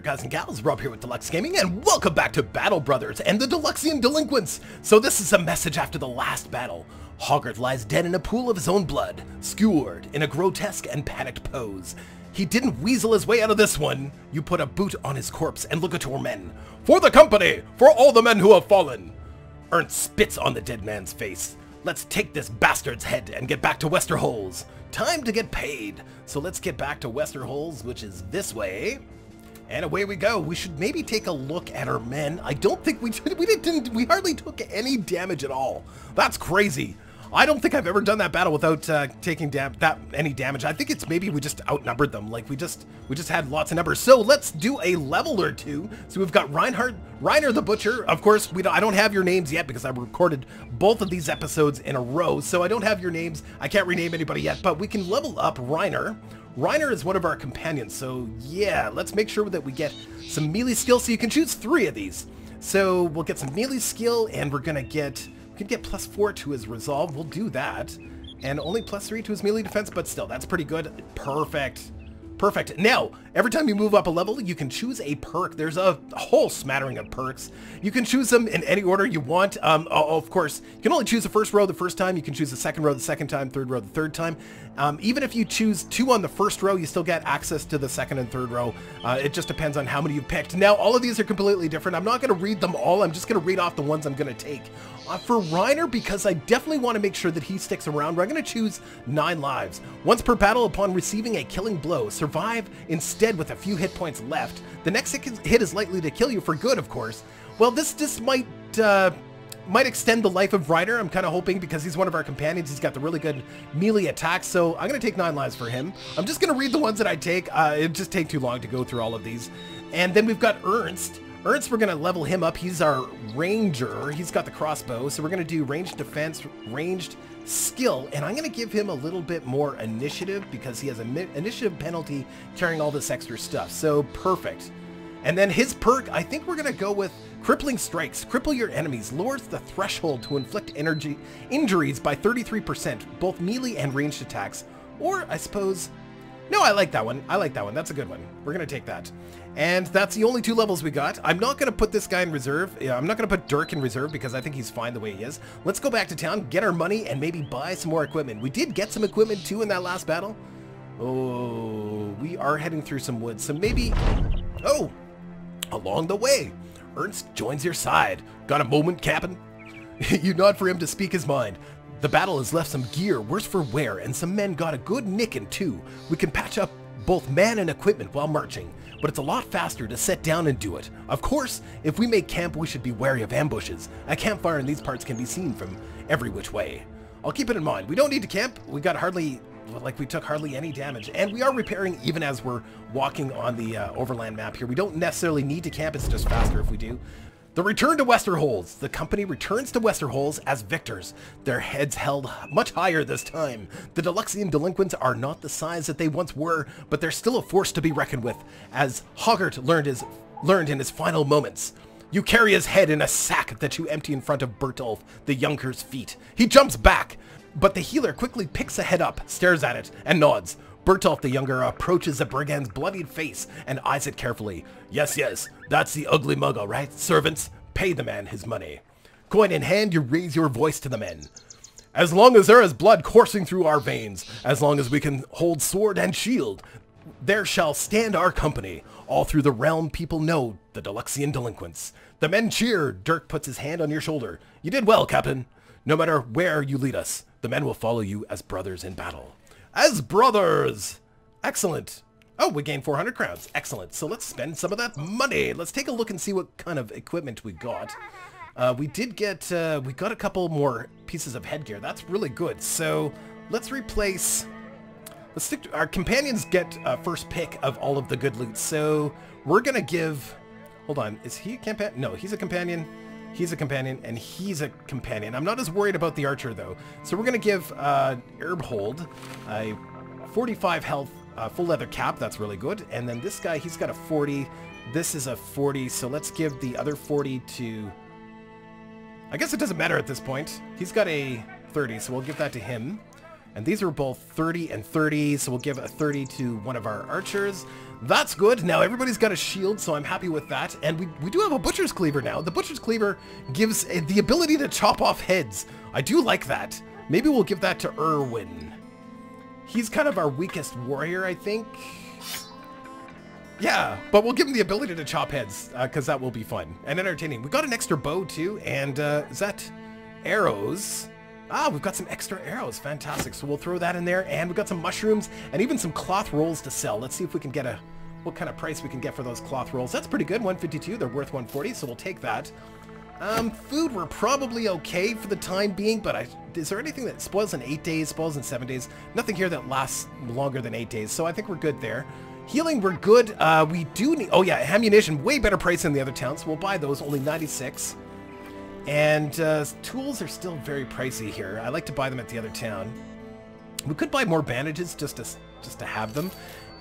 guys and gals, Rob here with Deluks Gaming, and welcome back to Battle Brothers and the Deluxian Delinquents. So this is a message after the last battle. Hoggart lies dead in a pool of his own blood, skewered in a grotesque and panicked pose. He didn't weasel his way out of this one. You put a boot on his corpse and look at your men. For the company! For all the men who have fallen! Ernst spits on the dead man's face. Let's take this bastard's head and get back to Westerholz. Time to get paid. So let's get back to Westerholz, which is this way. And away we go. We should maybe take a look at our men. I don't think we hardly took any damage at all. That's crazy. I don't think I've ever done that battle without taking any damage. I think it's maybe we just outnumbered them. Like we just had lots of numbers. So let's do a level or two. So we've got Reiner the Butcher. Of course, I don't have your names yet because I recorded both of these episodes in a row. So I don't have your names. I can't rename anybody yet, but we can level up Reiner. Reiner is one of our companions, so yeah, let's make sure that we get some melee skill, so you can choose 3 of these. So we'll get some melee skill, and we can get +4 to his resolve. We'll do that, and only +3 to his melee defense, but still, that's pretty good. Perfect. Perfect. Now, every time you move up a level, you can choose a perk. There's a whole smattering of perks. You can choose them in any order you want. Of course, you can only choose the first row the first time. You can choose the second row the second time, third row the third time. Even if you choose 2 on the first row, you still get access to the second and third row. It just depends on how many you've picked. Now, all of these are completely different. I'm not going to read them all. I'm just going to read off the ones I'm going to take. For Reiner, because I definitely want to make sure that he sticks around, we're going to choose 9 lives. Once per battle, upon receiving a killing blow, survive instead with a few hit points left. The next hit is likely to kill you for good, of course. Well, this might extend the life of Reiner. I'm kind of hoping because he's one of our companions. He's got the really good melee attacks, so I'm going to take 9 lives for him. I'm just going to read the ones that I take. It'd just take too long to go through all of these. And then we've got Ernst. Ernst, we're going to level him up. He's our ranger. He's got the crossbow, so we're going to do ranged defense, ranged skill, and I'm going to give him a little bit more initiative because he has an initiative penalty carrying all this extra stuff. So perfect. And then his perk, I think we're going to go with Crippling Strikes. Cripple your enemies. Lowers the threshold to inflict injuries by 33%, both melee and ranged attacks. Or, I suppose... No, I like that one. I like that one. That's a good one. We're going to take that. And that's the only 2 levels we got. I'm not going to put this guy in reserve. I'm not going to put Dirk in reserve because I think he's fine the way he is. Let's go back to town, get our money, and maybe buy some more equipment. We did get some equipment too in that last battle. Oh, we are heading through some woods. So maybe... Oh, along the way, Ernst joins your side. Got a moment, Captain? You nod for him to speak his mind. The battle has left some gear worse for wear, and some men got a good nicking too. We can patch up both man and equipment while marching, but it's a lot faster to sit down and do it. Of course, if we make camp, we should be wary of ambushes. A campfire in these parts can be seen from every which way. I'll keep it in mind. We don't need to camp. We took hardly any damage, and we are repairing even as we're walking on the overland map here. We don't necessarily need to camp. It's just faster if we do. The return to Westerholz. The company returns to Westerholz as victors, their heads held much higher this time. The Deluxian Delinquents are not the size that they once were, but they're still a force to be reckoned with, as Hoggart learned in his final moments. You carry his head in a sack that you empty in front of Bertolf, the Junker's feet. He jumps back, but the healer quickly picks the head up, stares at it, and nods. Bertolf the Younger approaches the brigand's bloodied face and eyes it carefully. Yes, that's the ugly mug, all right. Servants, pay the man his money. Coin in hand, you raise your voice to the men. As long as there is blood coursing through our veins, as long as we can hold sword and shield, there shall stand our company. All through the realm, people know the Deluxian Delinquents. The men cheer. Dirk puts his hand on your shoulder. You did well, Captain. No matter where you lead us, the men will follow you as brothers in battle. As brothers! Excellent. Oh, we gained 400 crowns. Excellent. So let's spend some of that money. Let's take a look and see what kind of equipment we got. We got a couple more pieces of headgear. That's really good. So let's stick to our companions get first pick of all of the good loot. So we're going to give, hold on. Is he a companion? No, he's a companion. He's a companion, and he's a companion. I'm not as worried about the archer, though. So we're going to give Erbhold a 45 health full leather cap. That's really good. And then this guy, he's got a 40. This is a 40, so let's give the other 40 to... I guess it doesn't matter at this point. He's got a 30, so we'll give that to him. And these are both 30 and 30, so we'll give a 30 to one of our archers. That's good. Now everybody's got a shield, so I'm happy with that. And we do have a Butcher's Cleaver now. The Butcher's Cleaver gives the ability to chop off heads. I do like that. Maybe we'll give that to Irwin. He's kind of our weakest warrior, I think. Yeah, but we'll give him the ability to chop heads, because that will be fun and entertaining. We got an extra bow, too, and is that arrows? Ah, we've got some extra arrows. Fantastic. So we'll throw that in there, and we've got some mushrooms and even some cloth rolls to sell. Let's see if we can get what kind of price we can get for those cloth rolls. That's pretty good, 152. They're worth 140, so we'll take that. Food, we're probably okay for the time being, but is there anything that spoils in 8 days, spoils in 7 days? Nothing here that lasts longer than 8 days, so I think we're good there. Healing, we're good. We do need, oh yeah, ammunition, way better price than the other towns, so we'll buy those, only 96. And tools are still very pricey here. I like to buy them at the other town. We could buy more bandages just to have them.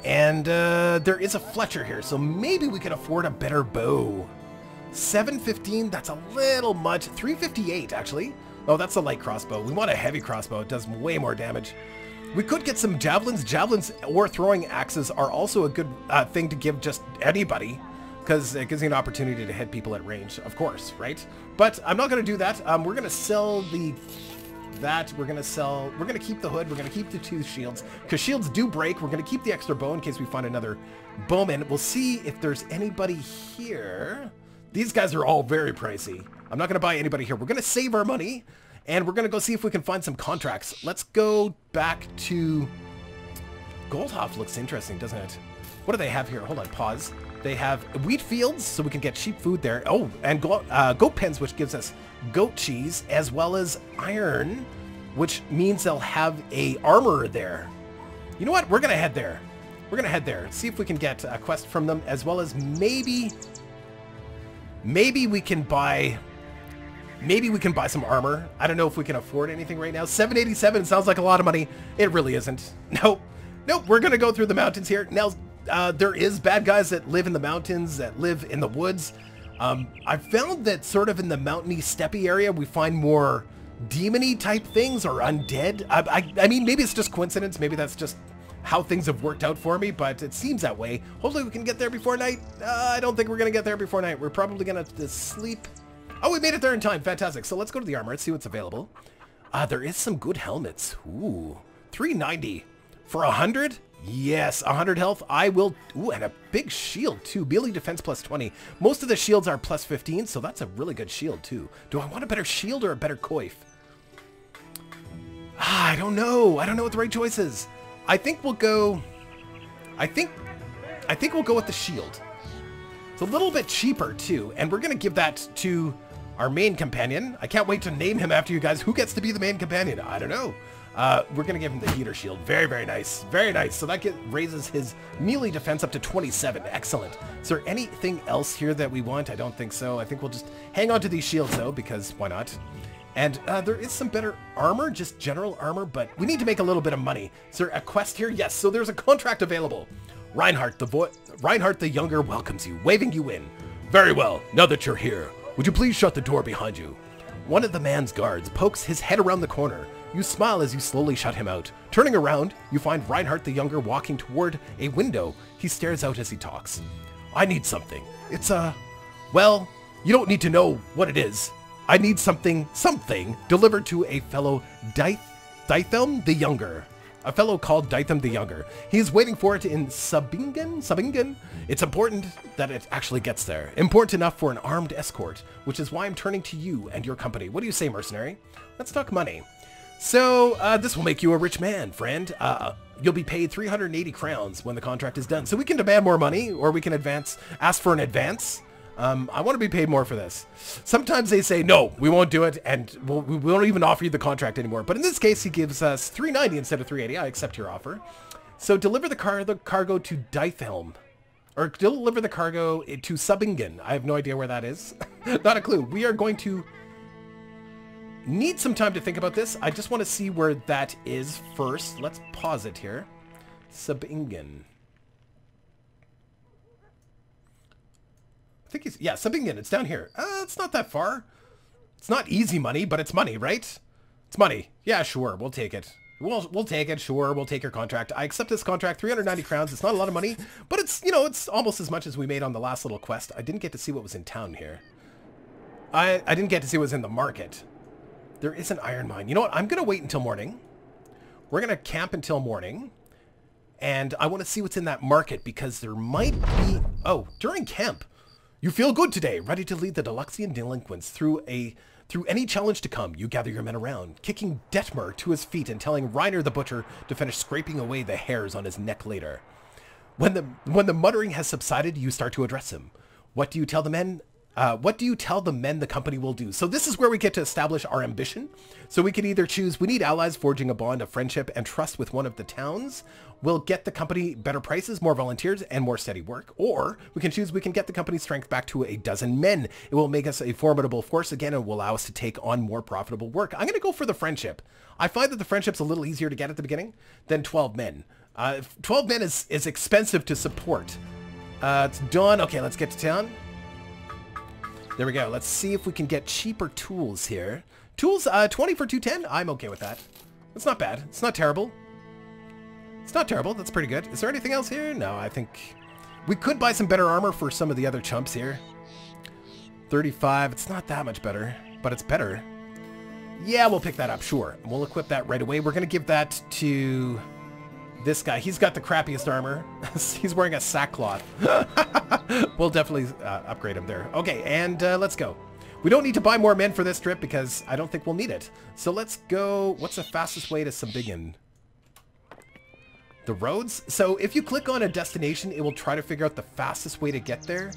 And there is a Fletcher here, so maybe we can afford a better bow. 715, that's a little much. 358, actually. Oh, that's a light crossbow. We want a heavy crossbow. It does way more damage. We could get some javelins. Javelins or throwing axes are also a good thing to give just anybody, because it gives you an opportunity to hit people at range, of course, right? But I'm not going to do that. We're going to sell we're going to keep the hood. We're going to keep the 2 shields, because shields do break. We're going to keep the extra bow in case we find another bowman. We'll see if there's anybody here. These guys are all very pricey. I'm not going to buy anybody here. We're going to save our money, and we're going to go see if we can find some contracts. Let's go back to... Goldhof looks interesting, doesn't it? What do they have here? Hold on, pause. They have wheat fields, so we can get sheep food there. Oh, and goat pens, which gives us goat cheese, as well as iron, which means they'll have a armorer there. You know what? We're going to head there. We're going to head there. See if we can get a quest from them, as well as maybe we can buy some armor. I don't know if we can afford anything right now. 787 sounds like a lot of money. It really isn't. Nope. We're going to go through the mountains here. Now, there is bad guys that live in the mountains, that live in the woods. I've found that sort of in the mountainy, steppy area, we find more demon-y type things or undead. I mean, maybe it's just coincidence. Maybe that's just how things have worked out for me, but it seems that way. Hopefully we can get there before night. I don't think we're going to get there before night. We're probably going to sleep. Oh, we made it there in time. Fantastic. So let's go to the armor and see what's available. There is some good helmets. Ooh, 390 for 100. Yes, 100 health. I will. Ooh, and a big shield too. Melee defense plus 20. Most of the shields are plus 15, so that's a really good shield too. Do I want a better shield or a better coif? I don't know. I don't know what the right choice is. I think we'll go. I think we'll go with the shield. It's a little bit cheaper too, and we're gonna give that to our main companion. I can't wait to name him after you guys. Who gets to be the main companion? I don't know. We're going to give him the heater shield. Very, very nice. Very nice. So that raises his melee defense up to 27. Excellent. Is there anything else here that we want? I don't think so. I think we'll just hang on to these shields, though, because why not? And there is some better armor, just general armor, but we need to make a little bit of money. Is there a quest here? Yes. So there's a contract available. Reinhardt the Younger welcomes you, waving you in. Very well. Now that you're here, would you please shut the door behind you? One of the man's guards pokes his head around the corner. You smile as you slowly shut him out. Turning around, you find Reinhardt the Younger walking toward a window. He stares out as he talks. I need something. It's well, you don't need to know what it is. I need something delivered to a fellow Dytham the Younger. A fellow called Dytham the Younger. He is waiting for it in Subingen? It's important that it actually gets there. Important enough for an armed escort, which is why I'm turning to you and your company. What do you say, mercenary? Let's talk money. So, this will make you a rich man, friend. You'll be paid 380 crowns when the contract is done. So we can demand more money, or we can ask for an advance. I want to be paid more for this. Sometimes they say, no, we won't do it, and we won't even offer you the contract anymore. But in this case, he gives us 390 instead of 380. I accept your offer. So deliver the cargo to Dythelm. Or deliver the cargo to Subingen. I have no idea where that is. Not a clue. We are going to need some time to think about this. I just want to see where that is first. Let's pause it here. Subingen. I think he's, yeah, Subingen. It's down here. It's not that far. It's not easy money, but it's money, right? It's money. Yeah, sure. We'll take it. We'll take it, sure. We'll take your contract. I accept this contract, 390 crowns. It's not a lot of money, but it's, you know, it's almost as much as we made on the last little quest. I didn't get to see what was in town here. I didn't get to see what was in the market. There is an iron mine. You know what? I'm going to wait until morning. We're going to camp until morning. And I want to see what's in that market because there might be... Oh, during camp. You feel good today, ready to lead the Deluxian delinquents through any challenge to come. You gather your men around, kicking Detmer to his feet and telling Reiner the Butcher to finish scraping away the hairs on his neck later. When the muttering has subsided, you start to address him. What do you tell the men? What do you tell the men the company will do? So this is where we get to establish our ambition. So we could either choose, we need allies forging a bond of friendship and trust with one of the towns. We'll get the company better prices, more volunteers, and more steady work. Or we can choose, we can get the company's strength back to a dozen men. It will make us a formidable force again and will allow us to take on more profitable work. I'm going to go for the friendship. I find that the friendship's a little easier to get at the beginning than 12 men. 12 men is expensive to support. It's done. Okay, let's get to town. There we go. Let's see if we can get cheaper tools here. Tools, 20 for 210. I'm okay with that. It's not bad. It's not terrible. It's not terrible. That's pretty good. Is there anything else here? No, I think we could buy some better armor for some of the other chumps here. 35. It's not that much better, but it's better. Yeah, we'll pick that up. Sure. We'll equip that right away. We're going to give that to this guy. He's got the crappiest armor. He's wearing a sackcloth. We'll definitely upgrade him there. Okay, and let's go. We don't need to buy more men for this trip because I don't think we'll need it. So let's go. What's the fastest way to Sabingen? The roads? So if you click on a destination, it will try to figure out the fastest way to get there.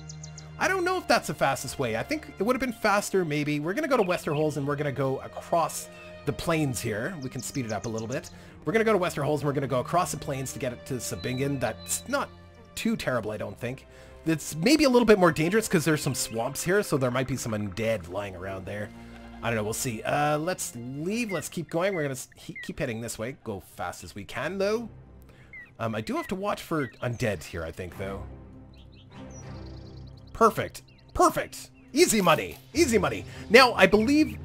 I don't know if that's the fastest way. I think it would have been faster, maybe. We're going to go to Westerholz and we're going to go across the plains here. We can speed it up a little bit. We're going to go to Westerholz and we're going to go across the plains to get it to Sabingen. That's not too terrible, I don't think. It's maybe a little bit more dangerous because there's some swamps here, so there might be some undead lying around there. I don't know, we'll see. Let's leave. Let's keep going. We're going to keep heading this way. Go fast as we can, though. I do have to watch for undead here, I think, though. Perfect. Perfect. Easy money. Easy money. Now, I believe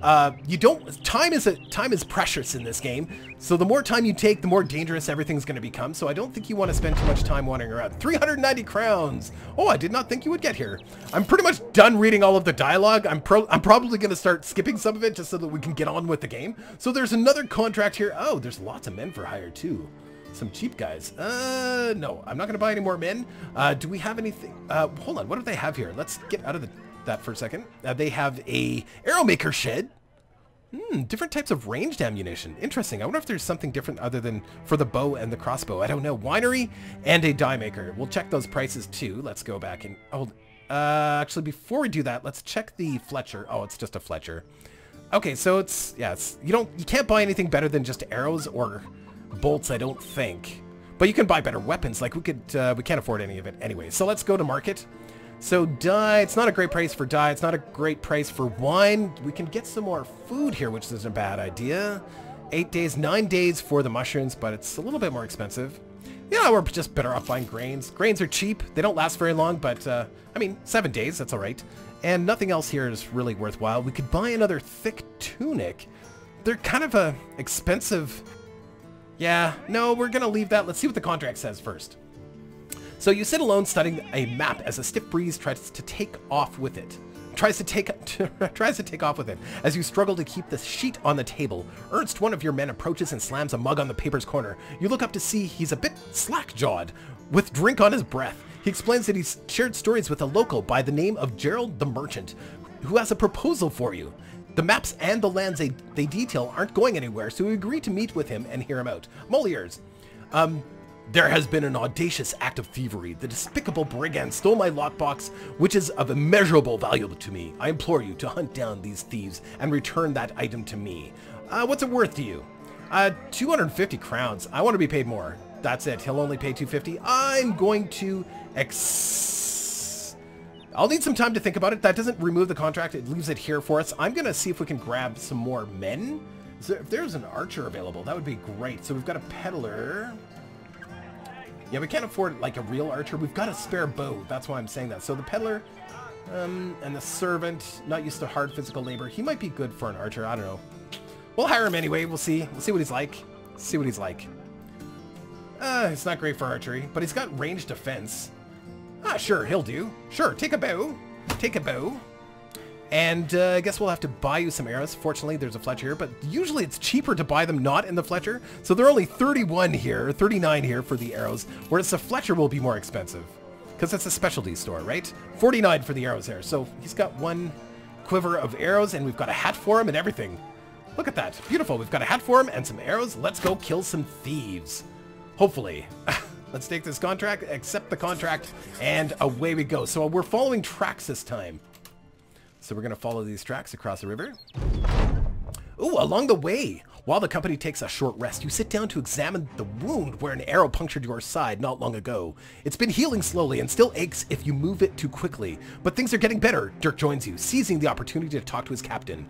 you don't... Time is precious in this game. So the more time you take, the more dangerous everything's going to become. So I don't think you want to spend too much time wandering around. 390 crowns. Oh, I did not think you would get here. I'm pretty much done reading all of the dialogue. I'm probably going to start skipping some of it just so that we can get on with the game. So there's another contract here. Oh, there's lots of men for hire, too. Some cheap guys. No, I'm not going to buy any more men. Do we have anything? Hold on. What do they have here? Let's get out of that for a second. They have a arrow maker shed. Different types of ranged ammunition. Interesting. I wonder if there's something different other than for the bow and the crossbow. I don't know. Winery and a die maker. We'll check those prices too. Let's go back and actually before we do that, let's check the Fletcher. Oh, it's just a Fletcher. Okay, so it's you can't buy anything better than just arrows or bolts, I don't think. But you can buy better weapons. Like we can't afford any of it anyway. So let's go to market. So dye, it's not a great price for dye. It's not a great price for wine. We can get some more food here, which isn't a bad idea. 8 days, 9 days for the mushrooms, but it's a little bit more expensive. Yeah, we're just better off buying grains. Grains are cheap. They don't last very long, but I mean, 7 days, that's all right. And nothing else here is really worthwhile. We could buy another thick tunic. They're kind of a expensive... Yeah, no, we're going to leave that. Let's see what the contract says first. So you sit alone studying a map as a stiff breeze tries to take off with it. Tries to take off with it. As you struggle to keep the sheet on the table, Ernst, one of your men, approaches and slams a mug on the paper's corner. You look up to see he's a bit slack-jawed, with drink on his breath. He explains that he's shared stories with a local by the name of Gerald the Merchant, who has a proposal for you. The maps and the lands they detail aren't going anywhere, so we agree to meet with him and hear him out. Molières. There has been an audacious act of thievery. The despicable brigand stole my lockbox, which is of immeasurable value to me. I implore you to hunt down these thieves and return that item to me. What's it worth to you? 250 crowns. I want to be paid more. That's it. He'll only pay 250. I'm going to I'll need some time to think about it. That doesn't remove the contract. It leaves it here for us. I'm going to see if we can grab some more men. If there's an archer available, that would be great. So we've got a peddler. Yeah, we can't afford like a real archer. We've got a spare bow. That's why I'm saying that. So the peddler and the servant, not used to hard physical labor. He might be good for an archer. I don't know. We'll hire him anyway. We'll see. We'll see what he's like. see what he's like. It's not great for archery, but he's got ranged defense. Sure, he'll do. Sure, take a bow. Take a bow. And I guess we'll have to buy you some arrows. Fortunately, there's a Fletcher here, but usually it's cheaper to buy them not in the Fletcher. So they're only 31 here, 39 here for the arrows, whereas the Fletcher will be more expensive because it's a specialty store, right? 49 for the arrows there. So he's got one quiver of arrows, and we've got a hat for him and everything. Look at that. Beautiful. We've got a hat for him and some arrows. Let's go kill some thieves. Hopefully. Let's take this contract, accept the contract, and away we go. So we're following tracks this time. So we're going to follow these tracks across the river. Ooh, along the way, while the company takes a short rest, you sit down to examine the wound where an arrow punctured your side not long ago. It's been healing slowly and still aches if you move it too quickly, but things are getting better. Dirk joins you, seizing the opportunity to talk to his captain.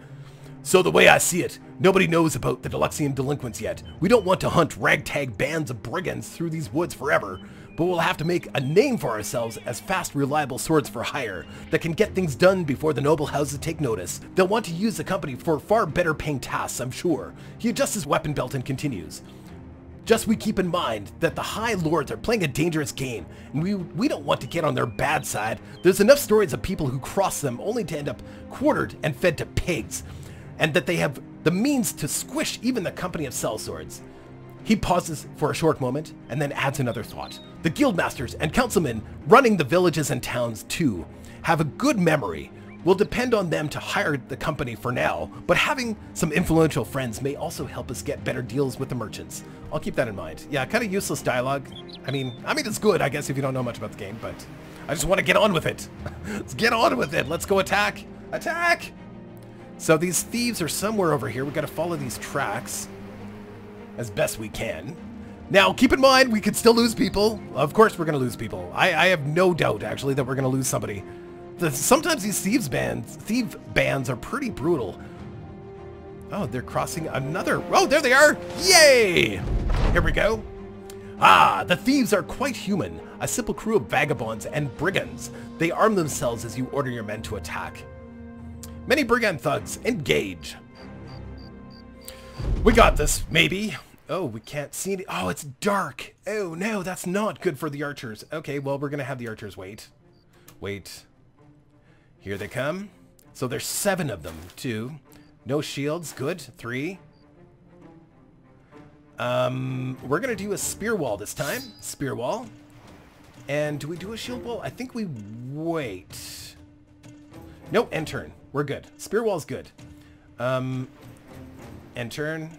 So the way I see it, nobody knows about the Deluxian delinquents yet. We don't want to hunt ragtag bands of brigands through these woods forever, but we'll have to make a name for ourselves as fast, reliable swords for hire that can get things done before the noble houses take notice. They'll want to use the company for far better paying tasks, I'm sure. He adjusts his weapon belt and continues. Just we keep in mind that the High Lords are playing a dangerous game, and we don't want to get on their bad side. There's enough stories of people who cross them only to end up quartered and fed to pigs, and that they have the means to squish even the company of sellswords. He pauses for a short moment and then adds another thought. The guildmasters and councilmen running the villages and towns too have a good memory. We'll depend on them to hire the company for now, but having some influential friends may also help us get better deals with the merchants. I'll keep that in mind. Yeah, kind of useless dialogue. I mean, it's good, I guess, if you don't know much about the game, but I just want to get on with it. Let's get on with it. Let's go attack. Attack! So these thieves are somewhere over here. We've got to follow these tracks as best we can. Now, keep in mind, we could still lose people. Of course we're going to lose people. I have no doubt, actually, that we're going to lose somebody. Sometimes these thief bands are pretty brutal. Oh, they're crossing another... Oh, there they are! Yay! Here we go. The thieves are quite human. A simple crew of vagabonds and brigands. They arm themselves as you order your men to attack. Many brigand thugs, engage. We got this, maybe. Oh, we can't see it. Oh, it's dark. Oh, no, that's not good for the archers. Okay, well, we're going to have the archers wait. Wait. Here they come. So there's 7 of them. 2. No shields. Good. 3. We're going to do a spear wall this time. Spear wall. And do we do a shield wall? I think we wait. No, end turn. We're good. Spear wall's good. End turn.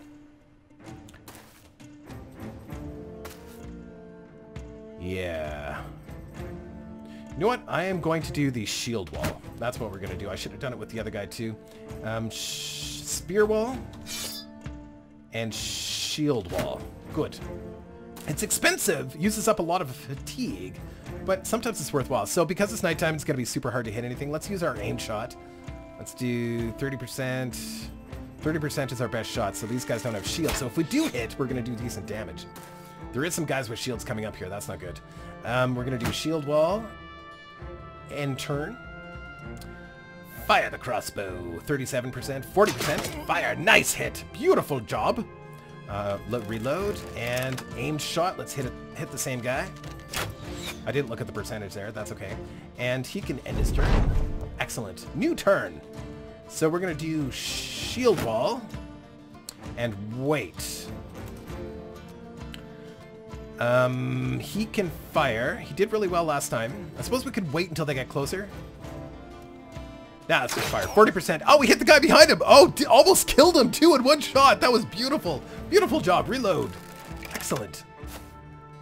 Yeah. You know what? I am going to do the shield wall. That's what we're going to do. I should have done it with the other guy too. Spear wall and shield wall. Good. It's expensive. Uses up a lot of fatigue, but sometimes it's worthwhile. So because it's nighttime, it's going to be super hard to hit anything. Let's use our aim shot. Let's do 30%. 30% is our best shot, so these guys don't have shields. So if we do hit, we're going to do decent damage. There is some guys with shields coming up here. That's not good. We're going to do shield wall. End turn. Fire the crossbow. 37%, 40%. Fire. Nice hit. Beautiful job. Reload and aimed shot. Let's hit the same guy. I didn't look at the percentage there. That's okay. And he can end his turn. Excellent. New turn. So we're going to do shield wall and wait. He can fire. He did really well last time. I suppose we could wait until they get closer. Nah, let's just fire. 40%. Oh, we hit the guy behind him. Oh, almost killed him too in one shot. That was beautiful. Beautiful job. Reload. Excellent.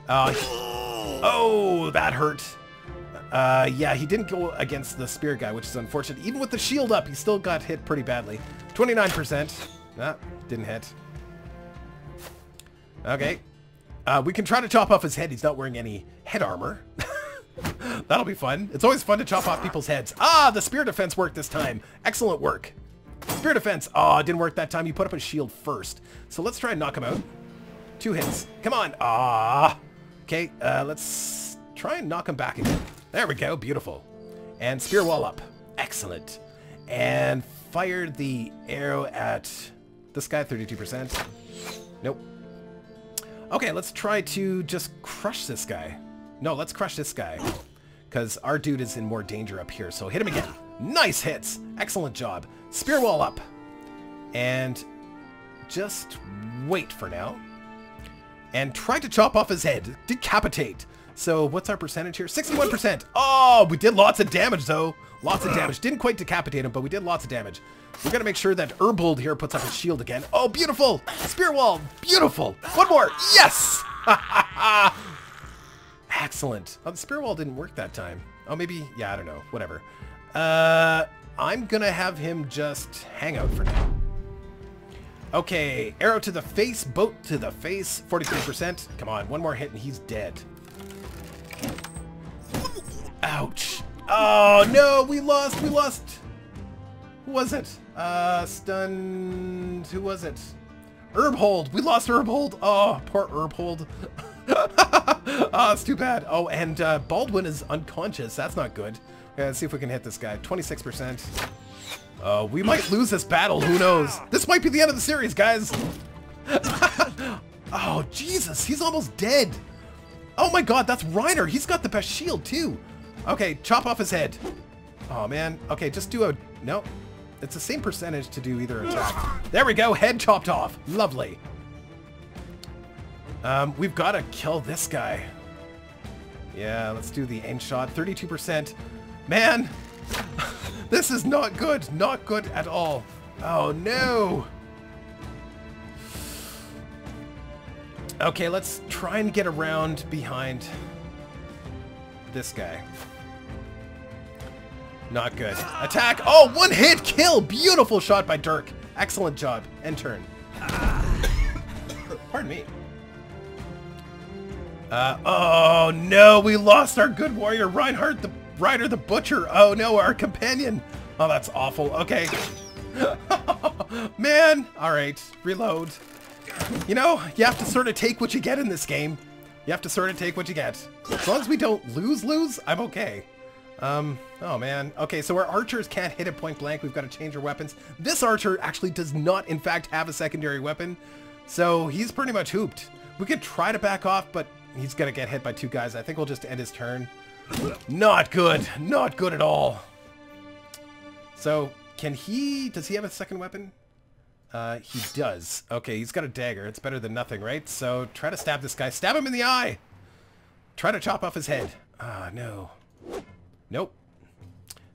Oh, that hurt. Yeah, he didn't go against the spear guy, which is unfortunate. Even with the shield up, he still got hit pretty badly. 29%. Ah, didn't hit. Okay. We can try to chop off his head. He's not wearing any head armor. That'll be fun. It's always fun to chop off people's heads. Ah, the spear defense worked this time. Excellent work. Spear defense. Oh, it didn't work that time. You put up a shield first. So let's try and knock him out. 2 hits. Come on. Ah. Okay, let's try and knock him back again. There we go. Beautiful. And spear wall up. Excellent. And fired the arrow at this guy. 32%. Nope. Okay, let's try to just crush this guy. No, let's crush this guy. Because our dude is in more danger up here. So hit him again. Nice hits. Excellent job. Spear wall up. And just wait for now. And try to chop off his head. Decapitate. So what's our percentage here? 61%. Oh, we did lots of damage though. Lots of damage. Didn't quite decapitate him, but we did lots of damage. We gotta make sure that Herbold here puts up his shield again. Oh, beautiful. Spear wall. Beautiful. One more. Yes. Excellent. Oh, the spear wall didn't work that time. Oh, maybe. Yeah, I don't know. Whatever. I'm gonna have him just hang out for now. Okay. Arrow to the face. Boat to the face. 43%. Come on. One more hit and he's dead. Ouch. Oh, no. We lost. We lost. Who was it? Stunned. Who was it? Herbold. We lost Herbold. Oh, poor Herbold. Oh, it's too bad. Oh, and Baldwin is unconscious. That's not good. Okay, let's see if we can hit this guy. 26%. We might lose this battle. Who knows? This might be the end of the series, guys. Oh, Jesus. He's almost dead. Oh, my God. That's Reiner. He's got the best shield, too. Okay, chop off his head. Oh, man. Okay, just do a... No. It's the same percentage to do either attack. There we go. Head chopped off. Lovely. We've got to kill this guy. Yeah, let's do the aim shot. 32%. Man, this is not good. Not good at all. Oh, no. Okay, let's try and get around behind this guy. Not good. Attack. Oh, one hit kill. Beautiful shot by Dirk. Excellent job. End turn. Pardon me. Oh no, we lost our good warrior Reinhardt the Ryder the Butcher. Oh no, our companion. Oh, that's awful. Okay. Man. Alright, reload. You know, you have to sort of take what you get in this game. You have to sort of take what you get. As long as we don't lose, I'm okay. Oh man. Okay, so our archers can't hit it point blank. We've got to change our weapons. This archer actually does not, in fact, have a secondary weapon. So he's pretty much hooped. We could try to back off, but he's going to get hit by two guys. I think we'll just end his turn. Not good. Not good at all. So, does he have a second weapon? He does. Okay, he's got a dagger. It's better than nothing, right? So, try to stab this guy. Stab him in the eye! Try to chop off his head. Ah, no. Nope.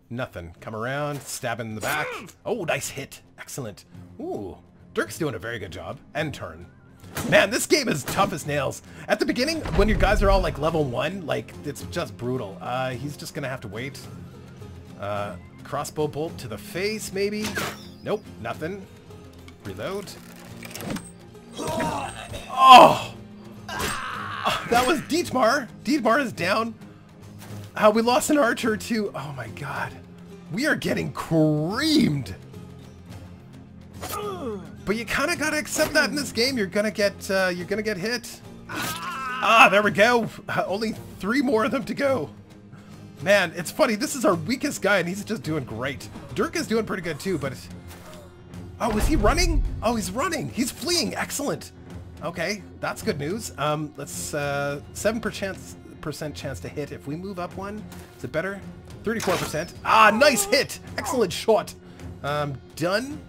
Nothing. Come around, stab him in the back. Oh, nice hit. Excellent. Ooh. Dirk's doing a very good job. End turn. Man, this game is tough as nails. At the beginning, when your guys are all like level 1, like, it's just brutal. He's just gonna have to wait. Crossbow bolt to the face, maybe? Nope, nothing. Reload. Oh! That was Dietmar. Dietmar is down. We lost an archer too. Oh my god. We are getting creamed. But you kind of got to accept that in this game. You're gonna get hit. Ah, there we go. Only 3 more of them to go. Man, it's funny. This is our weakest guy, and he's just doing great. Dirk is doing pretty good too, but... Oh, is he running? Oh, he's running. He's fleeing. Excellent. Okay, that's good news. Let's 7% chance to hit if we move up one. Is it better? 34%. Ah, nice hit. Excellent shot. Done.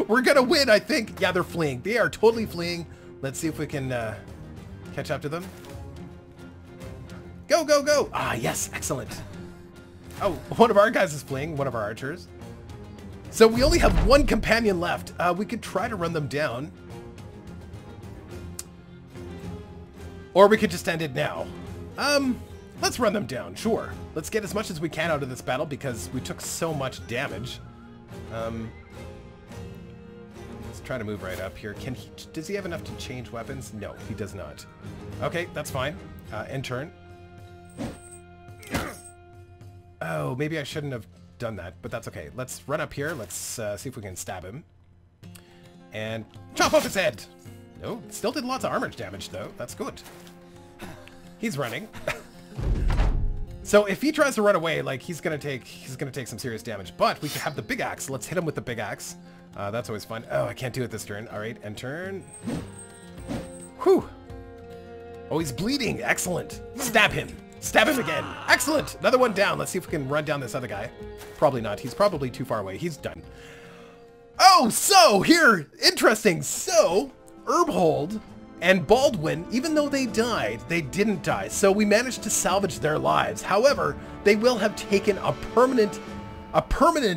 We're gonna win, I think. Yeah, they're fleeing. They are totally fleeing. Let's see if we can catch up to them. Go, go, go. Ah, yes. Excellent. Oh, one of our guys is fleeing. One of our archers. So we only have 1 companion left. We could try to run them down. Or we could just end it now. Let's run them down, sure. Let's get as much as we can out of this battle because we took so much damage. Let's try to move right up here. Does he have enough to change weapons? No, he does not. Okay, that's fine. End turn. Oh, maybe I shouldn't have done that, but that's okay. Let's run up here. Let's see if we can stab him. And chop off his head! No, still did lots of armor damage though. That's good. He's running. So if he tries to run away, like he's gonna take some serious damage. But we have the big axe. Let's hit him with the big axe. That's always fun. Oh, I can't do it this turn. All right, end turn. Whew. Oh, he's bleeding. Excellent. Stab him. Stab him again. Excellent. Another one down. Let's see if we can run down this other guy. Probably not. He's probably too far away. He's done. Oh, so here, interesting. So, Herbhold and Baldwin, even though they died, they didn't die. So we managed to salvage their lives. However, they will have taken a permanent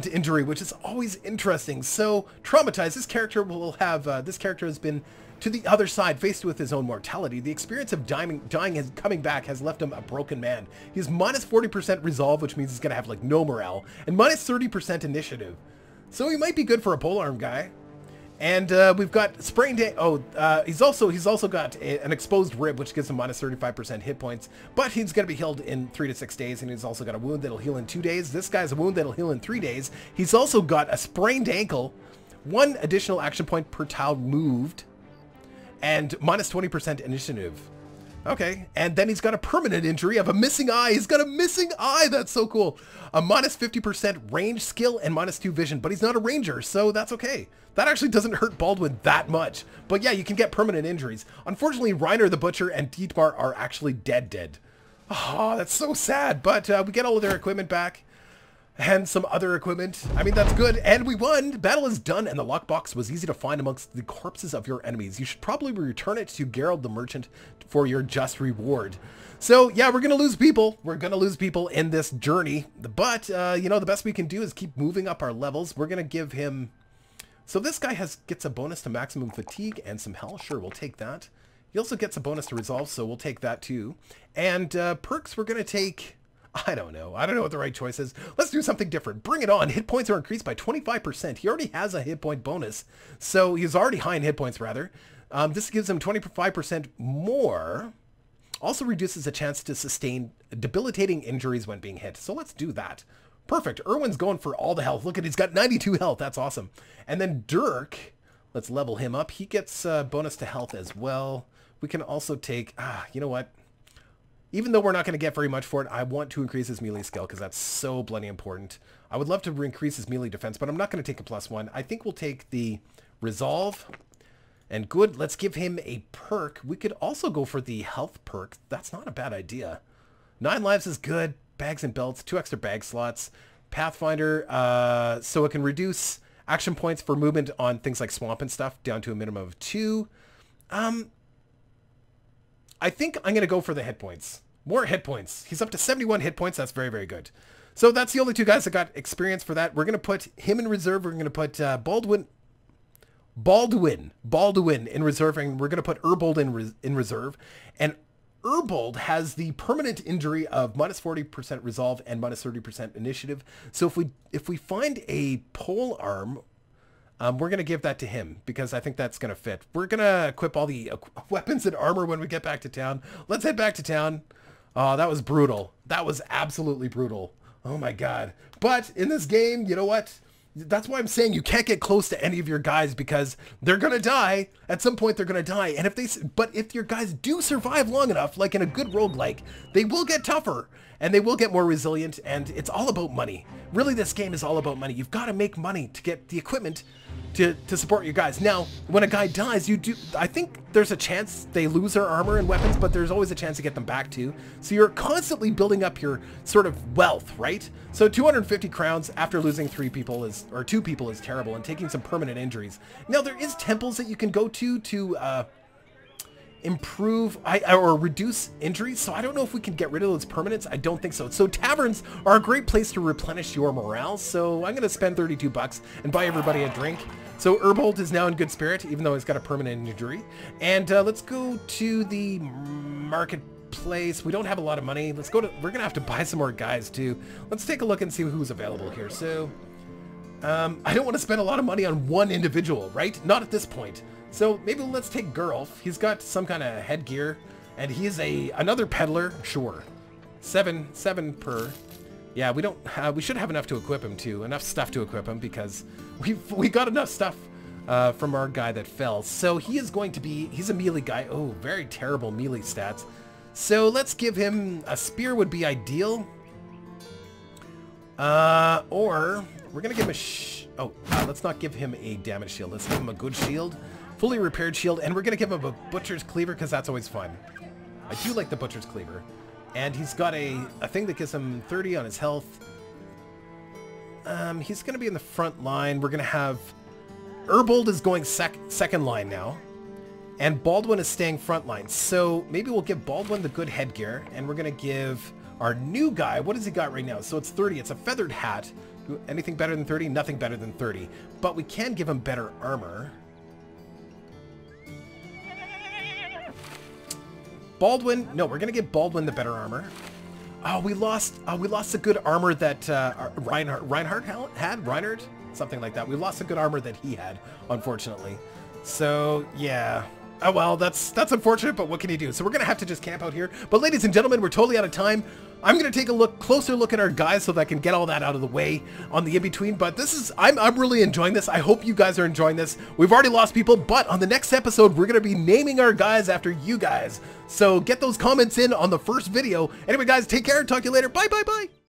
injury, which is always interesting. So traumatized, this character will have, this character has been to the other side, faced with his own mortality. The experience of dying and coming back has left him a broken man. He's minus 40% resolve, which means he's gonna have like no morale, and minus 30% initiative. So he might be good for a polearm guy. And we've got sprained. He's also got an exposed rib, which gives him minus 35% hit points. But he's going to be healed in 3 to 6 days, and he's also got a wound that'll heal in 2 days. This guy's a wound that'll heal in 3 days. He's also got a sprained ankle, 1 additional action point per tile moved, and minus 20% initiative. Okay, and then he's got a permanent injury of a missing eye. He's got a missing eye. That's so cool. A minus 50% range skill and minus 2 vision, but he's not a ranger, so that's okay. That actually doesn't hurt Baldwin that much. But yeah, you can get permanent injuries. Unfortunately, Reiner the Butcher and Dietmar are actually dead. Oh, that's so sad, but we get all of their equipment back. And some other equipment. I mean, that's good. And we won. Battle is done, and the lockbox was easy to find amongst the corpses of your enemies. You should probably return it to Gerald the Merchant for your just reward. So, yeah, we're going to lose people. We're going to lose people in this journey. But, you know, the best we can do is keep moving up our levels. We're going to give him... So this guy gets a bonus to maximum fatigue and some health. Sure, we'll take that. He also gets a bonus to resolve, so we'll take that too. And perks, we're going to take... I don't know what the right choice is. Let's do something different. Bring it on. Hit points are increased by 25%. He already has a hit point bonus. So he's already high in hit points, rather. This gives him 25% more. Also reduces the chance to sustain debilitating injuries when being hit. So let's do that. Perfect. Erwin's going for all the health. Look at, he's got 92 health. That's awesome. And then Dirk, let's level him up. He gets a bonus to health as well. We can also take, you know what? Even though we're not going to get very much for it, I want to increase his melee skill because that's so bloody important. I would love to increase his melee defense, but I'm not going to take a +1. I think we'll take the resolve. And good, let's give him a perk. We could also go for the health perk. That's not a bad idea. 9 lives is good. Bags and belts, 2 extra bag slots. Pathfinder, so it can reduce action points for movement on things like swamp and stuff down to a minimum of 2. I think I'm going to go for the hit points. More hit points. He's up to 71 hit points. That's very, very good. So that's the only 2 guys that got experience for that. We're going to put him in reserve. We're going to put Baldwin in reserve. And we're going to put Herbold in reserve. And Herbold has the permanent injury of minus 40% resolve and minus 30% initiative. So if we find a pole arm, we're going to give that to him because I think that's going to fit. We're going to equip all the weapons and armor when we get back to town. Let's head back to town. Oh, that was brutal. That was absolutely brutal. Oh my God. But in this game, you know what? That's why I'm saying you can't get close to any of your guys because they're going to die. At some point, they're going to die. And if your guys do survive long enough, like in a good roguelike, they will get tougher and they will get more resilient. And it's all about money. Really, this game is all about money. You've got to make money to get the equipment to support your guys. Now, when a guy dies, I think there's a chance they lose their armor and weapons, but there's always a chance to get them back too. So you're constantly building up your sort of wealth, right? So 250 crowns after losing 2 people is terrible, and taking some permanent injuries. Now, there is temples that you can go to improve or reduce injuries, so I don't know if we can get rid of those permanents. I don't think so. So taverns are a great place to replenish your morale, so I'm going to spend 32 bucks and buy everybody a drink. So Herbold is now in good spirit, even though he's got a permanent injury. And let's go to the marketplace. We don't have a lot of money. We're going to have to buy some more guys too. Let's take a look and see who's available here. So I don't want to spend a lot of money on one individual, right? Not at this point. So maybe let's take Gerulf. He's got some kind of headgear, and he's another peddler. Sure, 7 per. Yeah, we should have enough to equip him too. Enough stuff to equip him because we got enough stuff from our guy that fell. So he's a melee guy. Oh, very terrible melee stats. So let's give him a spear would be ideal. Or we're gonna give him let's not give him a damage shield. Let's give him a good shield. Fully repaired shield, and we're going to give him a butcher's cleaver because that's always fun. I do like the Butcher's Cleaver. And he's got a thing that gives him 30 on his health. He's going to be in the front line. We're going to have... Herbold is going second line now. And Baldwin is staying front line. So maybe we'll give Baldwin the good headgear. And we're going to give our new guy... What has he got right now? So it's 30. It's a feathered hat. Anything better than 30? Nothing better than 30. But we can give him better armor. Baldwin... No, we're going to give Baldwin the better armor. Oh, we lost the good armor that Reinhardt had? Reinhardt? Something like that. We lost the good armor that he had, unfortunately. So, yeah. Oh, well, that's unfortunate, but what can you do? So we're going to have to just camp out here. But ladies and gentlemen, we're totally out of time. I'm going to take a closer look at our guys so that I can get all that out of the way on the in-between. But this is, I'm really enjoying this. I hope you guys are enjoying this. We've already lost people, but on the next episode, we're going to be naming our guys after you guys. So get those comments in on the first video. Anyway, guys, take care. Talk to you later. Bye, bye, bye.